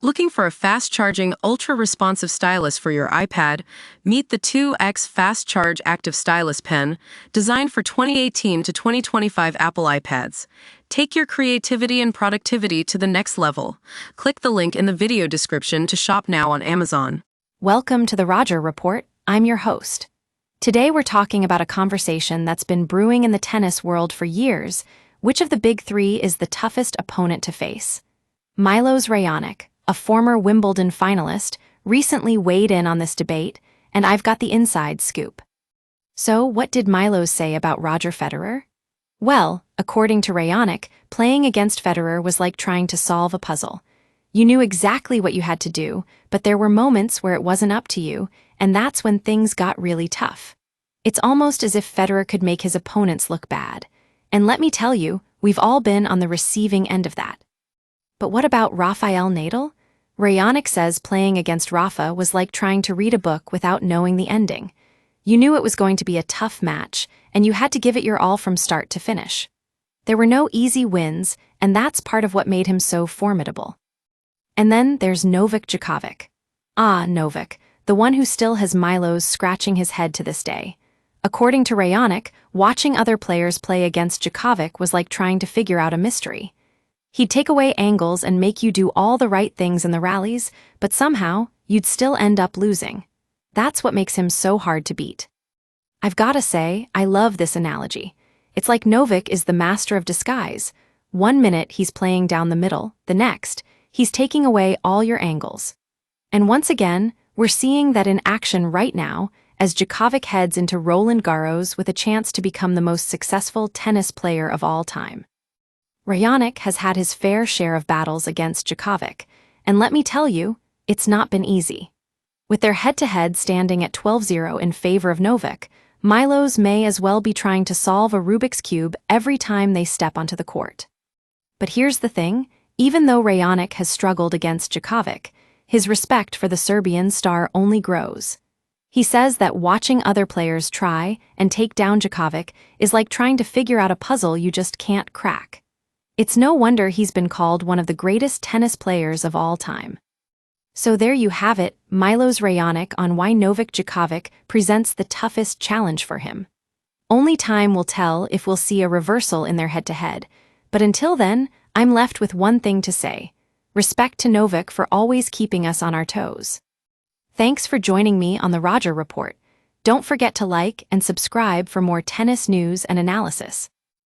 Looking for a fast-charging, ultra-responsive stylus for your iPad? Meet the 2X Fast Charge Active Stylus Pen, designed for 2018 to 2025 Apple iPads. Take your creativity and productivity to the next level. Click the link in the video description to shop now on Amazon. Welcome to the Roger Report. I'm your host. Today we're talking about a conversation that's been brewing in the tennis world for years. Which of the big three is the toughest opponent to face? Milos Raonic, a former Wimbledon finalist, recently weighed in on this debate, and I've got the inside scoop. So, what did Milos say about Roger Federer? Well, according to Raonic, playing against Federer was like trying to solve a puzzle. You knew exactly what you had to do, but there were moments where it wasn't up to you, and that's when things got really tough. It's almost as if Federer could make his opponents look bad. And let me tell you, we've all been on the receiving end of that. But what about Rafael Nadal? Raonic says playing against Rafa was like trying to read a book without knowing the ending. You knew it was going to be a tough match, and you had to give it your all from start to finish. There were no easy wins, and that's part of what made him so formidable. And then there's Novak Djokovic. Novak, the one who still has Milos scratching his head to this day. According to Raonic, watching other players play against Djokovic was like trying to figure out a mystery. He'd take away angles and make you do all the right things in the rallies, but somehow, you'd still end up losing. That's what makes him so hard to beat. I've gotta say, I love this analogy. It's like Novak is the master of disguise. 1 minute he's playing down the middle, the next, he's taking away all your angles. And once again, we're seeing that in action right now, as Djokovic heads into Roland Garros with a chance to become the most successful tennis player of all time. Raonic has had his fair share of battles against Djokovic, and let me tell you, it's not been easy. With their head-to-head standing at 12-0 in favor of Novak, Milos may as well be trying to solve a Rubik's Cube every time they step onto the court. But here's the thing, even though Raonic has struggled against Djokovic, his respect for the Serbian star only grows. He says that watching other players try and take down Djokovic is like trying to figure out a puzzle you just can't crack. It's no wonder he's been called one of the greatest tennis players of all time. So there you have it, Milos Raonic on why Novak Djokovic presents the toughest challenge for him. Only time will tell if we'll see a reversal in their head-to-head, but until then, I'm left with one thing to say. Respect to Novak for always keeping us on our toes. Thanks for joining me on the Roger Report. Don't forget to like and subscribe for more tennis news and analysis.